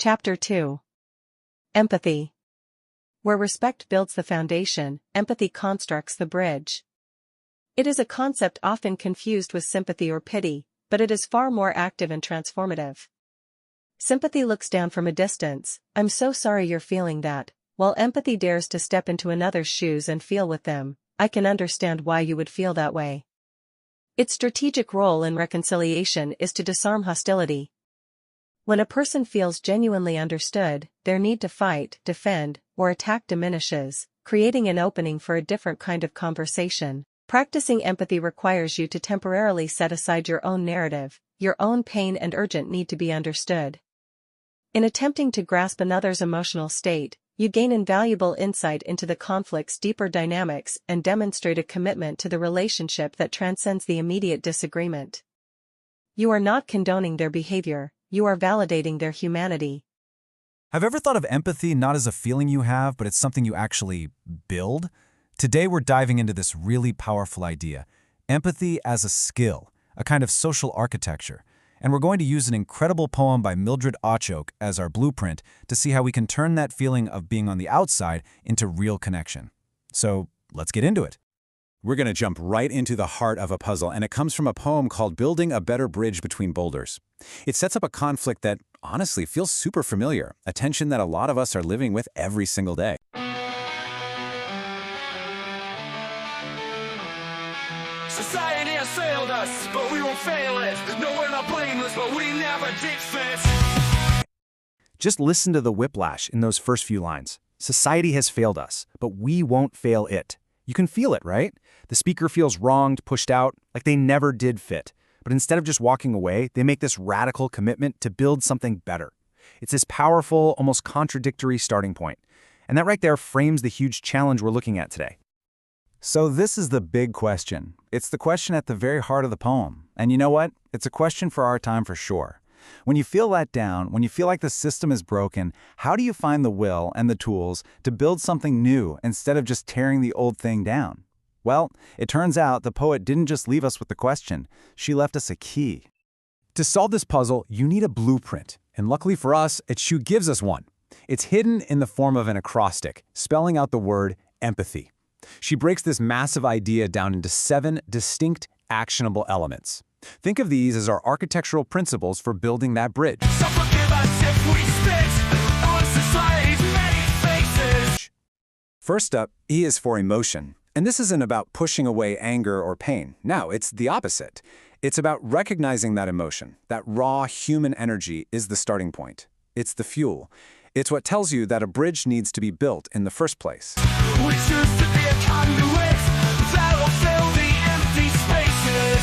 Chapter 2. Empathy. Where respect builds the foundation, empathy constructs the bridge. It is a concept often confused with sympathy or pity, but it is far more active and transformative. Sympathy looks down from a distance, "I'm so sorry you're feeling that," while empathy dares to step into another's shoes and feel with them, "I can understand why you would feel that way." Its strategic role in reconciliation is to disarm hostility. When a person feels genuinely understood, their need to fight, defend, or attack diminishes, creating an opening for a different kind of conversation. Practicing empathy requires you to temporarily set aside your own narrative, your own pain and urgent need to be understood. In attempting to grasp another's emotional state, you gain invaluable insight into the conflict's deeper dynamics and demonstrate a commitment to the relationship that transcends the immediate disagreement. You are not condoning their behavior, you are validating their humanity. Have you ever thought of empathy not as a feeling you have, but it's something you actually build? Today we're diving into this really powerful idea, empathy as a skill, a kind of social architecture. And we're going to use an incredible poem by Mildred Ochok as our blueprint to see how we can turn that feeling of being on the outside into real connection. So let's get into it. We're going to jump right into the heart of a puzzle, and it comes from a poem called Building a Better Bridge Between Boulders. It sets up a conflict that, honestly, feels super familiar, a tension that a lot of us are living with every single day. Society has failed us, but we won't fail it. No, we're not blameless, but we never did fit. Just listen to the whiplash in those first few lines. Society has failed us, but we won't fail it. You can feel it, right? The speaker feels wronged, pushed out, like they never did fit. But instead of just walking away, they make this radical commitment to build something better. It's this powerful, almost contradictory starting point. And that right there frames the huge challenge we're looking at today. So this is the big question. It's the question at the very heart of the poem. And you know what? It's a question for our time for sure. When you feel let down, when you feel like the system is broken, how do you find the will and the tools to build something new instead of just tearing the old thing down? Well, it turns out the poet didn't just leave us with the question. She left us a key. To solve this puzzle, you need a blueprint. And luckily for us, she gives us one. It's hidden in the form of an acrostic, spelling out the word empathy. She breaks this massive idea down into 7 distinct, actionable elements. Think of these as our architectural principles for building that bridge. So forgive us if we spit on society's many faces. First up, E is for emotion. And this isn't about pushing away anger or pain. No, it's the opposite. It's about recognizing that emotion. That raw human energy is the starting point. It's the fuel. It's what tells you that a bridge needs to be built in the first place. We choose to be a conduit that'll fill the empty spaces.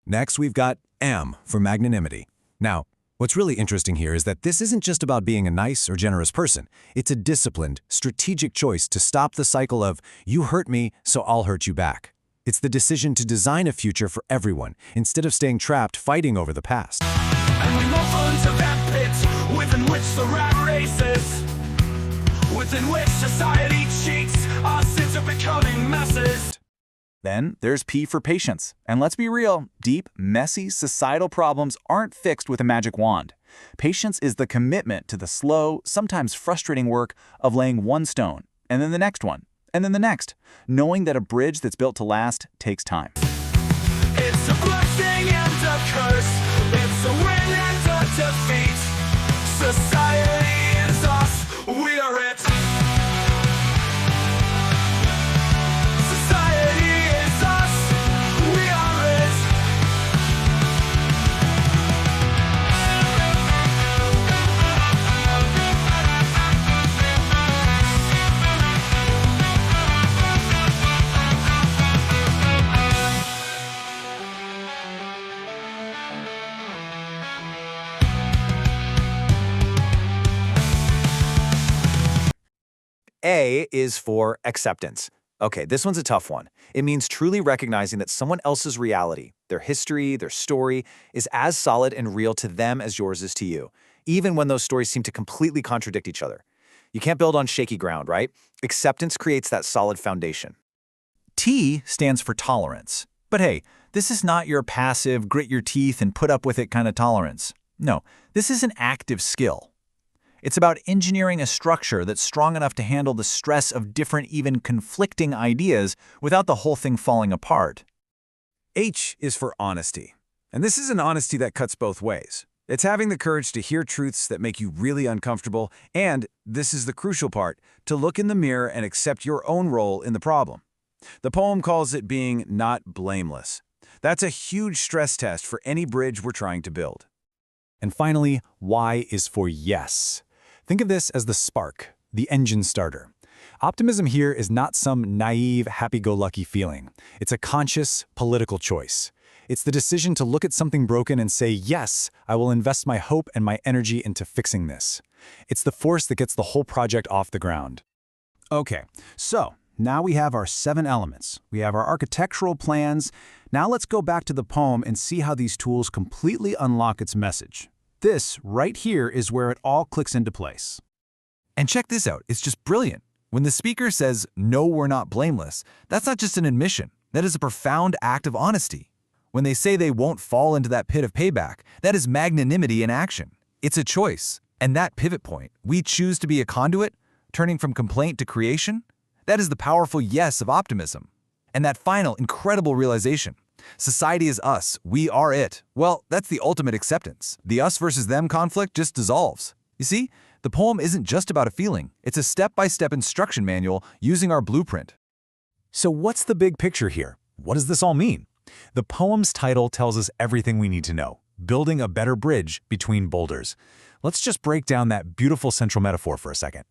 Next, we've got M for magnanimity. Now, what's really interesting here is that this isn't just about being a nice or generous person. It's a disciplined, strategic choice to stop the cycle of, you hurt me, so I'll hurt you back. It's the decision to design a future for everyone, instead of staying trapped fighting over the past. And we move on to that pit within which the rat races, within which society cheats us into becoming messes. Then there's P for patience. And let's be real, deep, messy societal problems aren't fixed with a magic wand. Patience is the commitment to the slow, sometimes frustrating work of laying one stone, and then the next one, and then the next, knowing that a bridge that's built to last takes time. It's a blessing and a curse. It's a win and a defeat. Society is us. We are it. Society is us. We are it. A is for acceptance. Okay, this one's a tough one. It means truly recognizing that someone else's reality, their history, their story, is as solid and real to them as yours is to you, even when those stories seem to completely contradict each other. You can't build on shaky ground, right? Acceptance creates that solid foundation. T stands for tolerance. But hey, This is not your passive, grit your teeth and put up with it kind of tolerance. No, this is an active skill. It's about engineering a structure that's strong enough to handle the stress of different, even conflicting ideas without the whole thing falling apart. H is for honesty. And this is an honesty that cuts both ways. It's having the courage to hear truths that make you really uncomfortable, and, this is the crucial part, to look in the mirror and accept your own role in the problem. The poem calls it being not blameless. That's a huge stress test for any bridge we're trying to build. And finally, Y is for yes. Think of this as the spark, the engine starter. Optimism here is not some naive, happy-go-lucky feeling. It's a conscious, political choice. It's the decision to look at something broken and say, yes, I will invest my hope and my energy into fixing this. It's the force that gets the whole project off the ground. Okay, so now we have our 7 elements. We have our architectural plans. Now let's go back to the poem and see how these tools completely unlock its message. This, right here, is where it all clicks into place. And check this out, it's just brilliant. When the speaker says, "No, we're not blameless," that's not just an admission. That is a profound act of honesty. When they say they won't fall into that pit of payback, that is magnanimity in action. It's a choice. And that pivot point, we choose to be a conduit, turning from complaint to creation, that is the powerful yes of optimism. And that final, incredible realization, society is us, we are it. Well, that's the ultimate acceptance. The us versus them conflict just dissolves. You see, the poem isn't just about a feeling. It's a step-by-step instruction manual using our blueprint. So what's the big picture here? What does this all mean? The poem's title tells us everything we need to know, building a better bridge between boulders. Let's just break down that beautiful central metaphor for a second.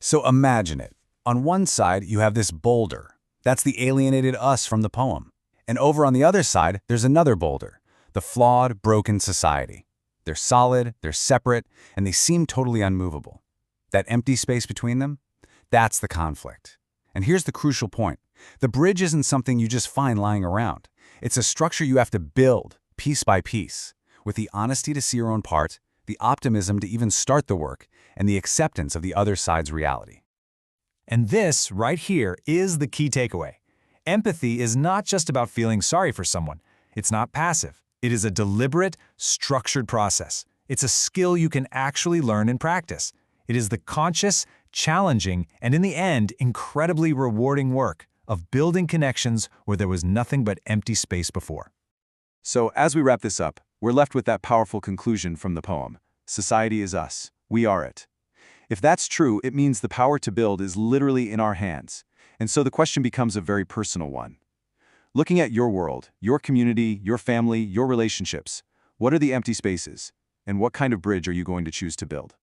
So imagine it. On one side, you have this boulder. That's the alienated us from the poem. And over on the other side, there's another boulder, the flawed, broken society. They're solid, they're separate, and they seem totally unmovable. That empty space between them? That's the conflict. And here's the crucial point. The bridge isn't something you just find lying around. It's a structure you have to build, piece by piece, with the honesty to see your own part, the optimism to even start the work, and the acceptance of the other side's reality. And this, right here, is the key takeaway. Empathy is not just about feeling sorry for someone. It's not passive. It is a deliberate, structured process. It's a skill you can actually learn and practice. It is the conscious, challenging, and in the end, incredibly rewarding work of building connections where there was nothing but empty space before. So, as we wrap this up, we're left with that powerful conclusion from the poem. Society is us. We are it. If that's true, it means the power to build is literally in our hands. And so the question becomes a very personal one. Looking at your world, your community, your family, your relationships, what are the empty spaces? And what kind of bridge are you going to choose to build?